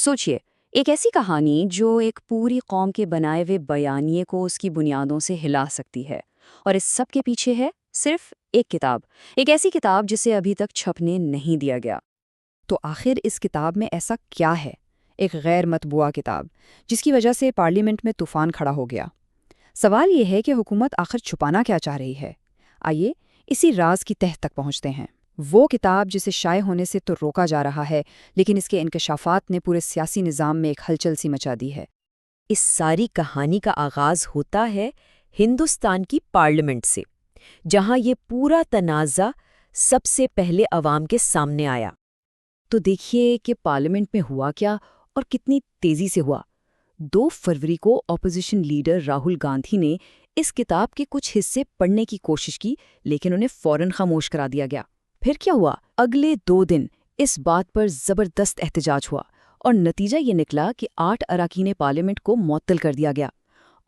सोचिए, एक ऐसी कहानी जो एक पूरी कौम के बनाए हुए बयानिए को उसकी बुनियादों से हिला सकती है। और इस सब के पीछे है सिर्फ एक किताब, एक ऐसी किताब जिसे अभी तक छपने नहीं दिया गया। तो आखिर इस किताब में ऐसा क्या है? एक गैर मतबूआ किताब जिसकी वजह से पार्लियामेंट में तूफान खड़ा हो गया। सवाल ये है कि हुकूमत आखिर छुपाना क्या चाह रही है। आइए इसी राज की तह तक पहुंचते हैं। वो किताब जिसे शाये होने से तो रोका जा रहा है, लेकिन इसके इंकशाफात ने पूरे सियासी निज़ाम में एक हलचल सी मचा दी है। इस सारी कहानी का आगाज होता है हिंदुस्तान की पार्लियामेंट से, जहां ये पूरा तनाज़ा सबसे पहले अवाम के सामने आया। तो देखिए कि पार्लियामेंट में हुआ क्या और कितनी तेजी से हुआ। 2 फरवरी को ऑपोजिशन लीडर राहुल गांधी ने इस किताब के कुछ हिस्से पढ़ने की कोशिश की, लेकिन उन्हें फौरन खामोश करा दिया गया। फिर क्या हुआ? अगले 2 दिन इस बात पर जबरदस्त एहतजाज हुआ और नतीजा ये निकला कि 8 अरकान पार्लियामेंट को मुअत्तल कर दिया गया।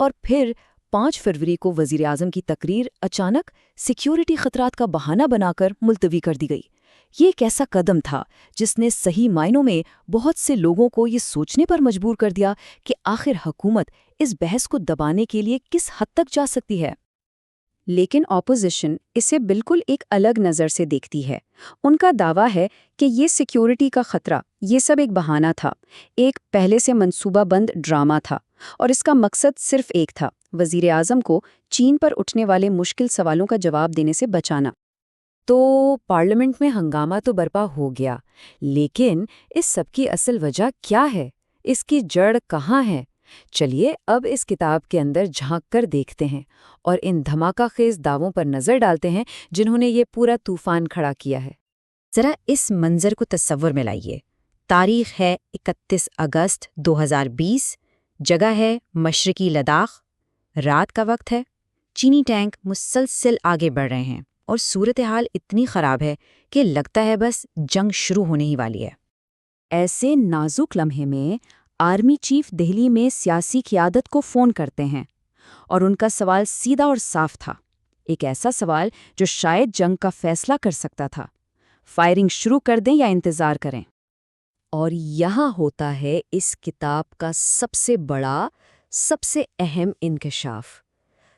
और फिर 5 फरवरी को वजीर आज़म की तकरीर अचानक सिक्योरिटी खतरात का बहाना बनाकर मुलतवी कर दी गई। ये एक ऐसा कदम था जिसने सही मायनों में बहुत से लोगों को ये सोचने पर मजबूर कर दिया कि आखिर हुकूमत इस बहस को दबाने के लिए किस हद तक जा सकती है। लेकिन ऑपोजिशन इसे बिल्कुल एक अलग नज़र से देखती है। उनका दावा है कि ये सिक्योरिटी का खतरा, ये सब एक बहाना था, एक पहले से मंसूबाबंद ड्रामा था, और इसका मकसद सिर्फ एक था, वजीर आज़म को चीन पर उठने वाले मुश्किल सवालों का जवाब देने से बचाना। तो पार्लियामेंट में हंगामा तो बर्पा हो गया, लेकिन इस सब की असल वजह क्या है? इसकी जड़ कहाँ है? चलिए अब इस किताब के अंदर झांक कर देखते हैं और इन धमाकाखेज दावों पर नजर डालते हैं जिन्होंने ये पूरा तूफान खड़ा किया है। जरा इस मंजर को तस्वर में लाइए। तारीख है 31 अगस्त 2020, जगह है मशरकी लद्दाख, रात का वक्त है। चीनी टैंक मुसलसल आगे बढ़ रहे हैं और सूरत हाल इतनी ख़राब है कि लगता है बस जंग शुरू होने ही वाली है। ऐसे नाजुक लम्हे में आर्मी चीफ दिल्ली में सियासी क़यादत को फ़ोन करते हैं और उनका सवाल सीधा और साफ था, एक ऐसा सवाल जो शायद जंग का फैसला कर सकता था। फायरिंग शुरू कर दें या इंतज़ार करें? और यहाँ होता है इस किताब का सबसे बड़ा, सबसे अहम इंकशाफ।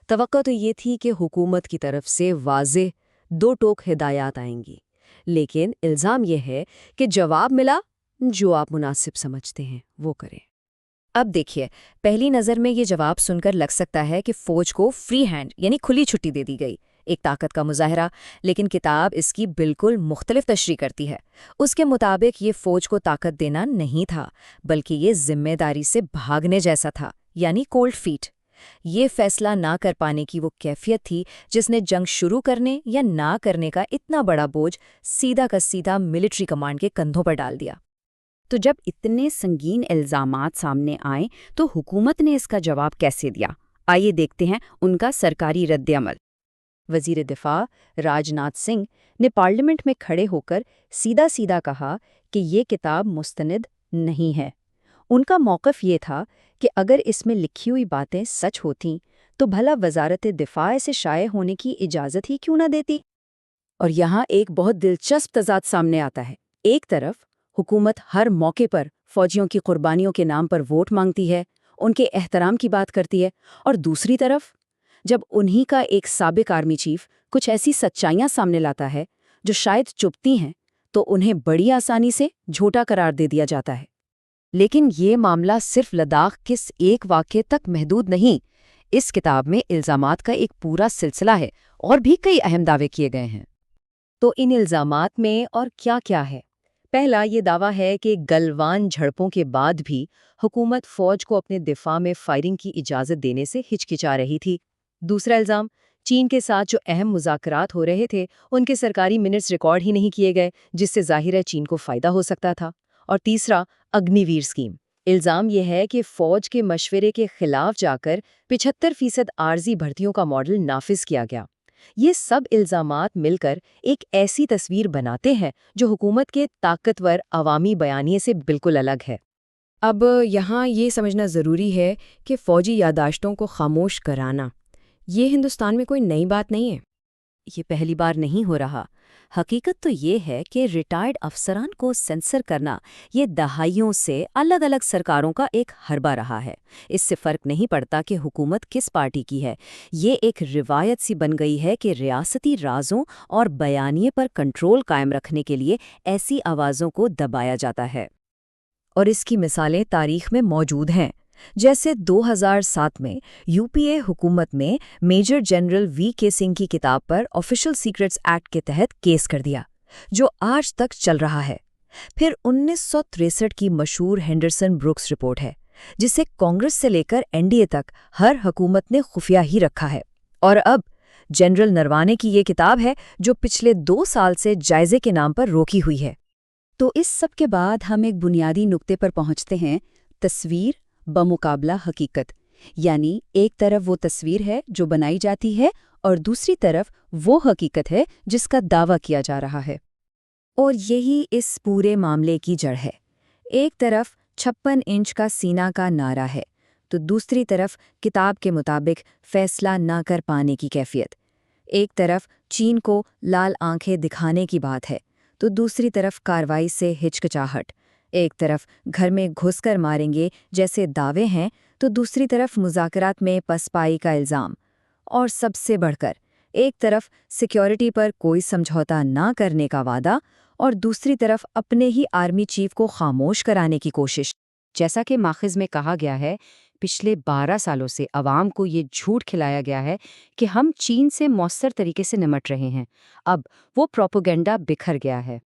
तवक्को तो ये थी कि हुकूमत की तरफ से वाज़ेह 2 टोक हिदायत आएंगी, लेकिन इल्ज़ाम यह है कि जवाब मिला, जो आप मुनासिब समझते हैं वो करें। अब देखिए, पहली नज़र में ये जवाब सुनकर लग सकता है कि फ़ौज को फ्री हैंड यानी खुली छुट्टी दे दी गई, एक ताकत का मुजाहरा, लेकिन किताब इसकी बिल्कुल मुख्तलिफ तशरीह करती है। उसके मुताबिक ये फ़ौज को ताकत देना नहीं था, बल्कि ये जिम्मेदारी से भागने जैसा था, यानी कोल्ड फीट। ये फैसला ना कर पाने की वो कैफियत थी जिसने जंग शुरू करने या ना करने का इतना बड़ा बोझ सीधा का सीधा मिलिट्री कमांड के कंधों पर डाल दिया। तो जब इतने संगीन इल्ज़ामात सामने आए तो हुकूमत ने इसका जवाब कैसे दिया? आइए देखते हैं उनका सरकारी रद्द-ए-अमल। वज़ीर दिफ़ा राजनाथ सिंह ने पार्लियामेंट में खड़े होकर सीधा सीधा कहा कि ये किताब मुस्तनिद नहीं है। उनका मौक़िफ़ ये था कि अगर इसमें लिखी हुई बातें सच होतीं तो भला वज़ारत दिफ़ा इसे शाये होने की इजाज़त ही क्यों न देती। और यहाँ एक बहुत दिलचस्प तज़ाद सामने आता है। एक तरफ हुकूमत हर मौके पर फ़ौजियों की कुर्बानियों के नाम पर वोट मांगती है, उनके एहतराम की बात करती है, और दूसरी तरफ जब उन्हीं का एक साबिक आर्मी चीफ कुछ ऐसी सच्चाइयाँ सामने लाता है जो शायद चुभती हैं, तो उन्हें बड़ी आसानी से झूठा करार दे दिया जाता है। लेकिन ये मामला सिर्फ लद्दाख के एक वाक़ये तक महदूद नहीं। इस किताब में इल्ज़ामात का एक पूरा सिलसिला है और भी कई अहम दावे किए गए हैं। तो इन इल्ज़ामात में और क्या-क्या है? पहला ये दावा है कि गलवान झड़पों के बाद भी हुकूमत फ़ौज को अपने दिफा में फायरिंग की इजाज़त देने से हिचकिचा रही थी। दूसरा इल्ज़ाम, चीन के साथ जो अहम मुज़ाकरात हो रहे थे उनके सरकारी मिनट्स रिकॉर्ड ही नहीं किए गए, जिससे ज़ाहिर है चीन को फ़ायदा हो सकता था। और तीसरा, अग्निवीर स्कीम। इल्ज़ाम यह है कि फ़ौज के मशवरे के खिलाफ जाकर 75% आर्जी भर्तियों का मॉडल नाफिज किया गया। ये सब इल्ज़ामात मिलकर एक ऐसी तस्वीर बनाते हैं जो हुकूमत के ताकतवर अवामी बयानिए से बिल्कुल अलग है। अब यहाँ ये समझना ज़रूरी है कि फ़ौजी यादाश्तों को खामोश कराना ये हिंदुस्तान में कोई नई बात नहीं है। ये पहली बार नहीं हो रहा। حقیقت تو یہ ہے کہ ریٹائرڈ افسران کو سینسر کرنا یہ دہائیوں سے الگ الگ سرکاروں کا ایک حربہ رہا ہے۔ اس سے فرق نہیں پڑتا کہ حکومت کس پارٹی کی ہے، یہ ایک روایت سی بن گئی ہے کہ ریاستی رازوں اور بیانیے پر کنٹرول قائم رکھنے کے لیے ایسی آوازوں کو دبایا جاتا ہے۔ اور اس کی مثالیں تاریخ میں موجود ہیں، جیسے 2007 میں یو پی اے حکومت میں میجر جنرل وی کے سنگھ کی کتاب پر آفیشل سیکرٹس ایکٹ کے تحت کیس کر دیا، جو آج تک چل رہا ہے۔ پھر 1963 کی مشہور ہینڈرسن بروکس رپورٹ ہے، جسے کانگریس سے لے کر این ڈی اے تک ہر حکومت نے خفیہ ہی رکھا ہے۔ اور اب جنرل نروانے کی یہ کتاب ہے جو پچھلے 2 سال سے جائزے کے نام پر روکی ہوئی ہے۔ تو اس سب کے بعد ہم ایک بنیادی نقطے پر پہنچتے ہیں، تصویر بمقابلہ حقیقت۔ یعنی ایک طرف وہ تصویر ہے جو بنائی جاتی ہے اور دوسری طرف وہ حقیقت ہے جس کا دعویٰ کیا جا رہا ہے۔ اور یہی اس پورے معاملے کی جڑ ہے۔ ایک طرف 56 انچ کا سینہ کا نعرہ ہے، تو دوسری طرف کتاب کے مطابق فیصلہ نہ کر پانے کی کیفیت۔ ایک طرف چین کو لال آنکھیں دکھانے کی بات ہے، تو دوسری طرف کارروائی سے ہچکچاہٹ۔ ایک طرف گھر میں گھس کر ماریں گے جیسے دعوے ہیں، تو دوسری طرف مذاکرات میں پسپائی کا الزام۔ اور سب سے بڑھ کر ایک طرف سیکیورٹی پر کوئی سمجھوتا نہ کرنے کا وعدہ، اور دوسری طرف اپنے ہی آرمی چیف کو خاموش کرانے کی کوشش۔ جیسا کہ ماخذ میں کہا گیا ہے، پچھلے 12 سالوں سے عوام کو یہ جھوٹ کھلایا گیا ہے کہ ہم چین سے مؤثر طریقے سے نمٹ رہے ہیں۔ اب وہ پروپیگنڈا بکھر گیا ہے۔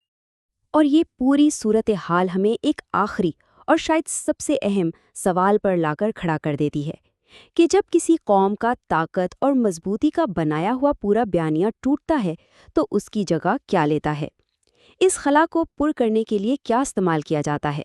اور یہ پوری صورتحال ہمیں ایک آخری اور شاید سب سے اہم سوال پر لا کر کھڑا کر دیتی ہے کہ جب کسی قوم کا طاقت اور مضبوطی کا بنایا ہوا پورا بیانیہ ٹوٹتا ہے تو اس کی جگہ کیا لیتا ہے؟ اس خلا کو پر کرنے کے لیے کیا استعمال کیا جاتا ہے؟